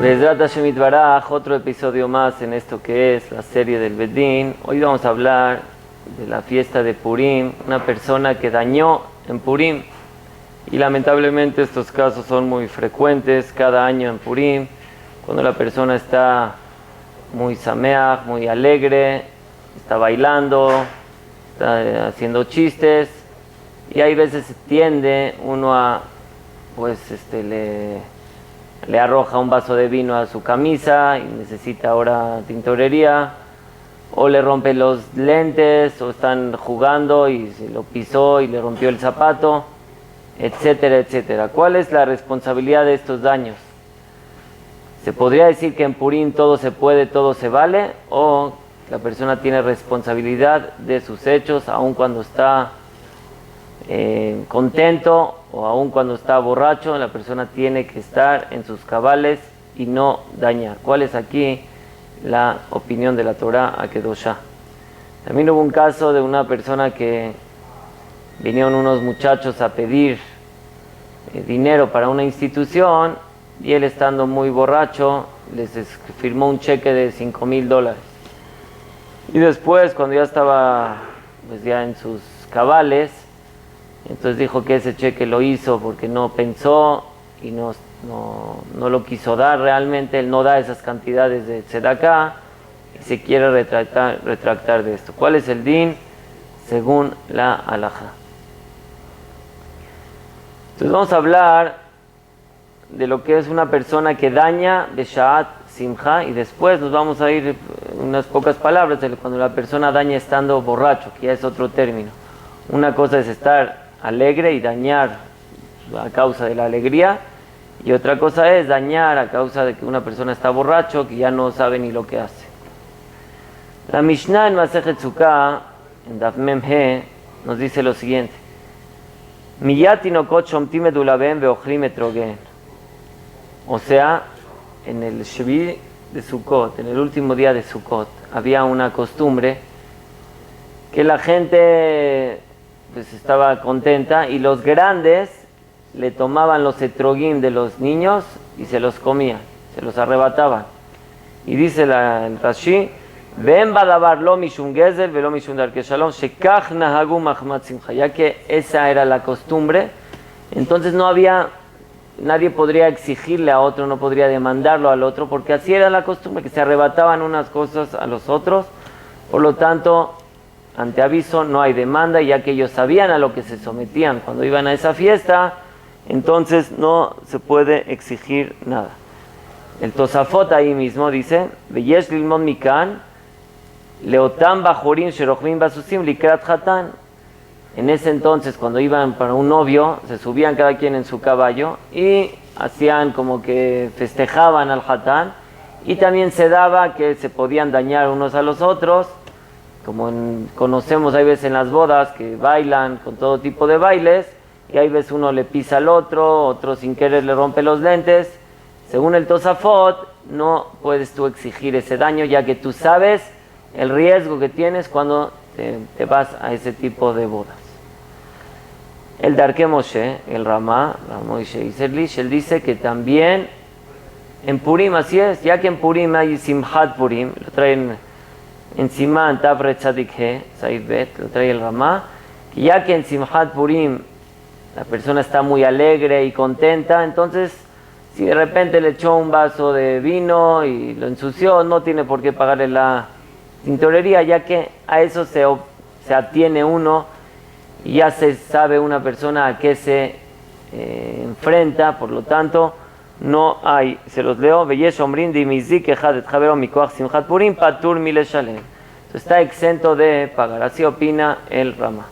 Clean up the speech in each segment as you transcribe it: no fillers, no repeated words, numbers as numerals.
Bezrat Hashem Yitbaraj, otro episodio más en esto que es la serie del Bedín. Hoy vamos a hablar de la fiesta de Purim, una persona que dañó en Purim. Y lamentablemente estos casos son muy frecuentes cada año en Purim, cuando la persona está muy sameach, muy alegre, está bailando, está haciendo chistes, y hay veces se tiende uno a, le arroja un vaso de vino a su camisa y necesita ahora tintorería, o le rompe los lentes, o están jugando y se lo pisó y le rompió el zapato, etcétera, etcétera. ¿Cuál es la responsabilidad de estos daños? ¿Se podría decir que en Purim todo se puede, todo se vale? ¿O la persona tiene responsabilidad de sus hechos aun cuando está contento o aun cuando está borracho? La persona tiene que estar en sus cabales y no dañar. ¿Cuál es aquí la opinión de la Torá Akedoshá? También hubo un caso de una persona que vinieron unos muchachos a pedir dinero para una institución, y él, estando muy borracho, les firmó un cheque de $5,000. Y después, cuando ya estaba ya en sus cabales, entonces dijo que ese cheque lo hizo porque no pensó y no lo quiso dar realmente. Él no da esas cantidades de tzedaká y se quiere retractar de esto. ¿Cuál es el din según la halajá? Entonces vamos a hablar de lo que es una persona que daña Beshaat Simcha, y después nos vamos a ir unas pocas palabras de cuando la persona daña estando borracho, que ya es otro término. Una cosa es estar alegre y dañar a causa de la alegría, y otra cosa es dañar a causa de que una persona está borracho, que ya no sabe ni lo que hace. La Mishnah en Masejet Sukkah, en Daf Mem He, nos dice lo siguiente: Miyat tinokot shomtim edulaben veochlim etrogen. O sea, en el Shvi de Sukkot, en el último día de Sukkot, había una costumbre que la gente pues estaba contenta, y los grandes le tomaban los etrogim de los niños y se los comían, se los arrebataban. Y dice el Rashi: Ven badavar lo mishum gezel velo mishum darke shalom shekach nahagu mahmat simcha. Ya que esa era la costumbre, entonces nadie podría exigirle a otro, no podría demandarlo al otro, porque así era la costumbre, que se arrebataban unas cosas a los otros. Por lo tanto, ante aviso no hay demanda, ya que ellos sabían a lo que se sometían cuando iban a esa fiesta, entonces no se puede exigir nada. El Tosafot ahí mismo dice: Veyesh lilmod mikan leotam bajorim sherochvim basusim likrat hatan. En ese entonces, cuando iban para un novio, se subían cada quien en su caballo y hacían como que festejaban al hatán, y también se daba que se podían dañar unos a los otros, como conocemos hay veces en las bodas que bailan con todo tipo de bailes, y hay veces uno le pisa al otro sin querer le rompe los lentes. Según el Tosafot, no puedes tú exigir ese daño, ya que tú sabes el riesgo que tienes cuando te vas a ese tipo de bodas. El Darke Moshe, el Ramá Moshe Iserlich, él dice que también en Purim así es, ya que en Purim hay Simchat Purim, lo traen en Siman Tafre Tzadik He, Said Bet, lo trae el Ramá, que ya que en Simchat Purim la persona está muy alegre y contenta, entonces si de repente le echó un vaso de vino y lo ensució, no tiene por qué pagarle la tintorería, ya que a eso se atiene uno, y ya se sabe una persona a qué se enfrenta. Por lo tanto, no hay, se los leo: Veyesh omrin di mizik echad et javero mikoach simchat purim patur mileshalem. Está exento de pagar. Así opina el Ramá.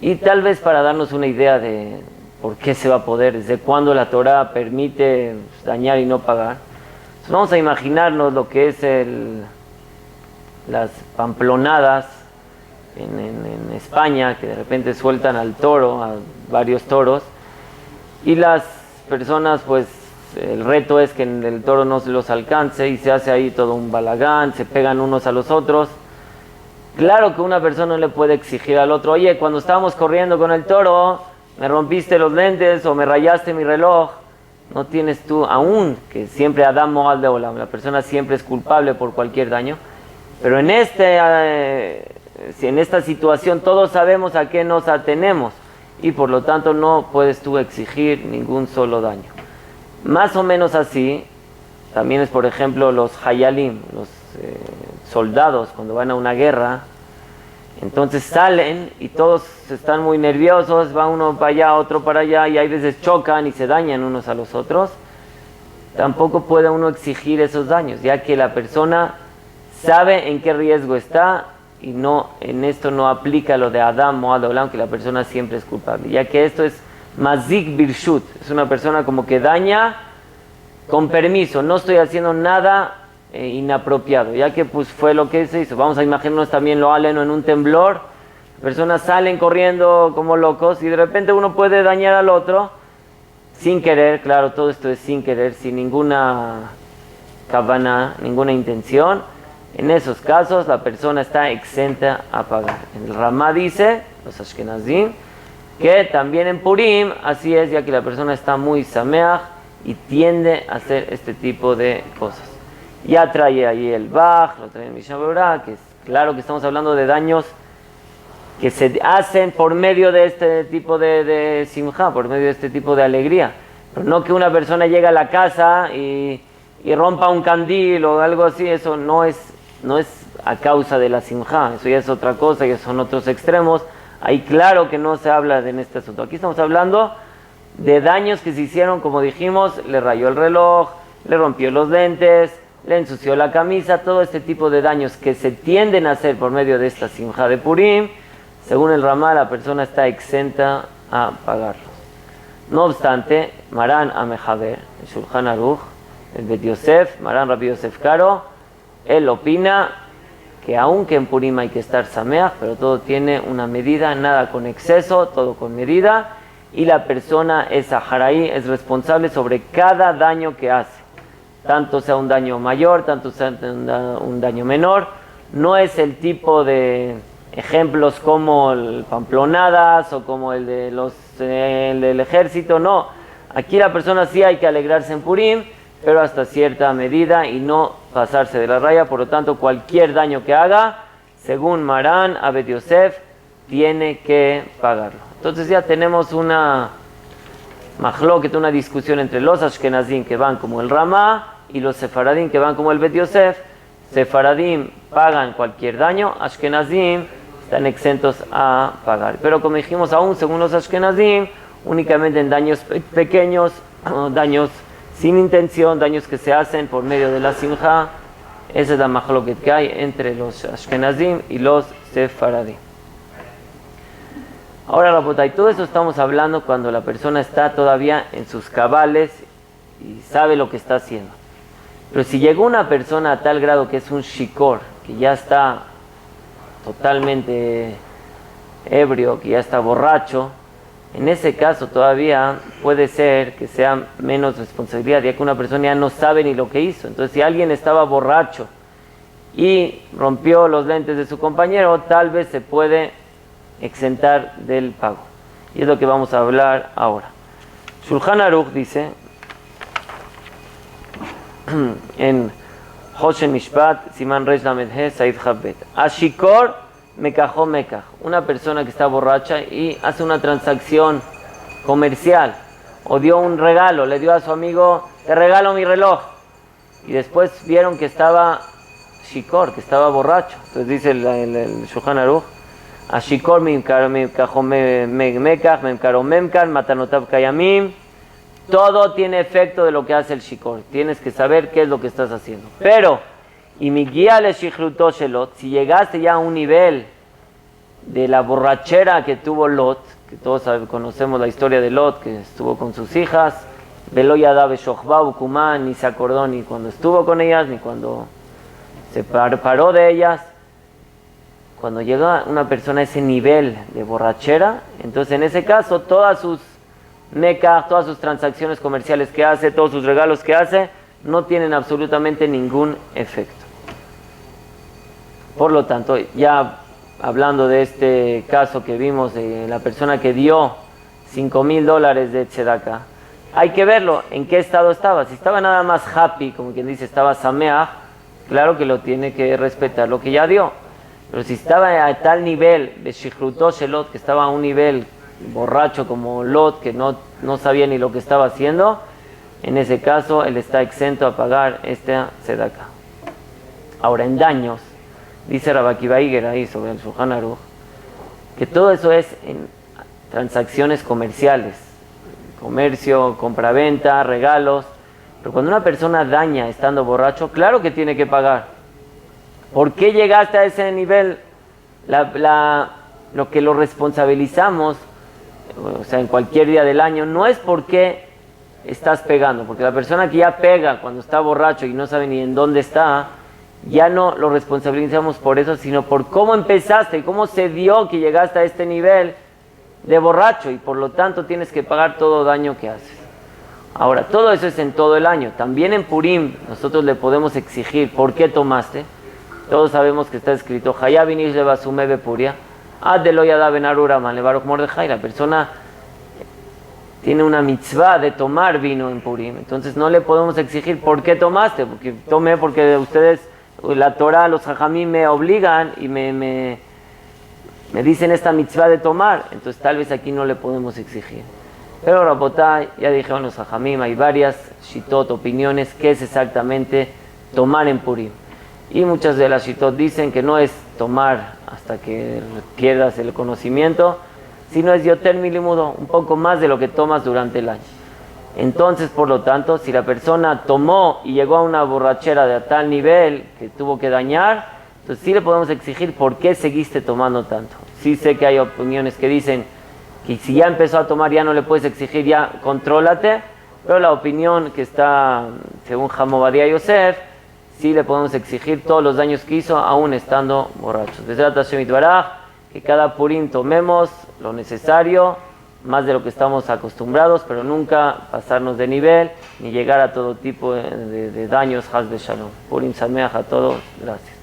Y tal vez para darnos una idea de por qué se va a poder, desde cuándo la Torá permite dañar y no pagar, entonces vamos a imaginarnos lo que es las pamplonadas en España, que de repente sueltan al toro, a varios toros, y las personas, pues el reto es que el toro no se los alcance, y se hace ahí todo un balagán, se pegan unos a los otros. Claro que una persona no le puede exigir al otro: oye, cuando estábamos corriendo con el toro, me rompiste los lentes o me rayaste mi reloj. No tienes tú, aún que siempre Adam Moal de Olam, la persona siempre es culpable por cualquier daño, pero en esta situación todos sabemos a qué nos atenemos y por lo tanto no puedes tú exigir ningún solo daño. Más o menos así, también es por ejemplo los hayalim, los soldados cuando van a una guerra, entonces salen y todos están muy nerviosos, va uno para allá, otro para allá y hay veces chocan y se dañan unos a los otros. Tampoco puede uno exigir esos daños, ya que la persona sabe en qué riesgo está y no, en esto no aplica lo de Adam Moad Olam, que la persona siempre es culpable, ya que esto es Mazik Birshut, es una persona como que daña con permiso, no estoy haciendo nada inapropiado, ya que pues fue lo que se hizo. Vamos a imaginarnos también lo aleno en un temblor, personas salen corriendo como locos y de repente uno puede dañar al otro sin querer, claro, todo esto es sin querer, sin ninguna kavana, ninguna intención. En esos casos la persona está exenta a pagar. El Ramá dice, los Ashkenazim, que también en Purim así es, ya que la persona está muy sameach y tiende a hacer este tipo de cosas. Ya trae ahí el Bach, lo trae el Mishnah Berurah, que es claro que estamos hablando de daños que se hacen por medio de este tipo de simja, por medio de este tipo de alegría. Pero no que una persona llegue a la casa y rompa un candil o algo así, eso no es a causa de la simja, eso ya es otra cosa, ya son otros extremos. Ahí claro que no se habla en este asunto. Aquí estamos hablando de daños que se hicieron, como dijimos, le rayó el reloj, le rompió los lentes, le ensució la camisa, todo este tipo de daños que se tienden a hacer por medio de esta simja de Purim, según el Ramá, la persona está exenta a pagarlos. No obstante, Maran Amehaber, el Shulchan Aruch, el Bet Yosef, Maran Rabbi Yosef Karo, él opina que aunque en Purim hay que estar sameach, pero todo tiene una medida, nada con exceso, todo con medida, y la persona es aharaí, es responsable sobre cada daño que hace, tanto sea un daño mayor, tanto sea un daño menor. No es el tipo de ejemplos como el Pamplonadas o como el del ejército, no. Aquí la persona sí hay que alegrarse en Purim, pero hasta cierta medida y no pasarse de la raya. Por lo tanto, cualquier daño que haga, según Maran Abed Yosef, tiene que pagarlo. Entonces ya tenemos una mahloket, una discusión entre los Ashkenazim que van como el Ramá y los Sefaradim que van como el Bet Yosef. Sefaradim pagan cualquier daño, Ashkenazim están exentos a pagar. Pero como dijimos, aún según los Ashkenazim, únicamente en daños pequeños, daños sin intención, daños que se hacen por medio de la simja, esa es la mahloket que hay entre los Ashkenazim y los Sefaradim. Ahora, Rabotay, todo eso estamos hablando cuando la persona está todavía en sus cabales y sabe lo que está haciendo. Pero si llegó una persona a tal grado que es un shikor, que ya está totalmente ebrio, que ya está borracho, en ese caso todavía puede ser que sea menos responsabilidad, ya que una persona ya no sabe ni lo que hizo. Entonces, si alguien estaba borracho y rompió los lentes de su compañero, tal vez se puede exentar del pago. Y es lo que vamos a hablar ahora. Shulchan Aruch dice en Hoshen Mishpat, Siman Reish Lamed He, Said Chabet, Ashikor Mekajó Mekaj, una persona que está borracha y hace una transacción comercial o dio un regalo, le dio a su amigo, te regalo mi reloj, y después vieron que estaba Shikor, que estaba borracho. Entonces dice el Shulchan Aruch, Ashikor Mekajó Mekaj, Memkaro Memkan, Matanotav Kayamim. Todo tiene efecto de lo que hace el shikor. Tienes que saber qué es lo que estás haciendo. Pero, y mi guía le shichruto shelot, si llegaste ya a un nivel de la borrachera que tuvo Lot, que todos conocemos la historia de Lot, que estuvo con sus hijas, Velo Yadav Shochba Ukuman, ni se acordó ni cuando estuvo con ellas, ni cuando se paró de ellas. Cuando llega una persona a ese nivel de borrachera, entonces en ese caso todas sus Mekaj, todas sus transacciones comerciales que hace, todos sus regalos que hace, no tienen absolutamente ningún efecto. Por lo tanto, ya hablando de este caso que vimos de la persona que dio $5,000 de tzedaka, hay que verlo, en qué estado estaba. Si estaba nada más happy, como quien dice, estaba sameach, claro que lo tiene que respetar, lo que ya dio. Pero si estaba a tal nivel de Shichrutó Shelot, que estaba a un nivel borracho como Lot, que no sabía ni lo que estaba haciendo, en ese caso él está exento a pagar esta tzedakah. Ahora, en daños, dice Rabbi Akiva Iger ahí sobre el Shulchan Aruch, que todo eso es en transacciones comerciales, comercio, compraventa, regalos. Pero cuando una persona daña estando borracho, claro que tiene que pagar. ¿Por qué llegaste a ese nivel? Lo que lo responsabilizamos, o sea, en cualquier día del año, no es porque estás pegando, porque la persona que ya pega cuando está borracho y no sabe ni en dónde está, ya no lo responsabilizamos por eso, sino por cómo empezaste y cómo se dio que llegaste a este nivel de borracho, y por lo tanto tienes que pagar todo daño que haces. Ahora, todo eso es en todo el año. También en Purim nosotros le podemos exigir por qué tomaste. Todos sabemos que está escrito Hayabinish le basume bepuria adelo yada benarura man le baruch mordejai. La persona tiene una mitzvah de tomar vino en Purim, entonces no le podemos exigir por qué tomaste, porque tomé porque ustedes, la Torah, los jajamim me obligan y me dicen esta mitzvah de tomar, entonces tal vez aquí no le podemos exigir. Pero Rabotá, ya dijeron los jajamim, hay varias shitot, opiniones, qué es exactamente tomar en Purim. Y muchas de las shitot dicen que no es tomar hasta que pierdas el conocimiento, sino es yoter milimudo, un poco más de lo que tomas durante el año. Entonces, por lo tanto, si la persona tomó y llegó a una borrachera de tal nivel que tuvo que dañar, entonces sí le podemos exigir por qué seguiste tomando tanto. Sí sé que hay opiniones que dicen que si ya empezó a tomar ya no le puedes exigir, ya contrólate, pero la opinión que está, según Hamo Ovadia Yosef, sí le podemos exigir todos los daños que hizo aún estando borrachos. Bezrat Hashem Yitbaraj, que cada Purim tomemos lo necesario, más de lo que estamos acostumbrados, pero nunca pasarnos de nivel ni llegar a todo tipo de daños. Haz de Shalom. Purim Sameach a todos. Gracias.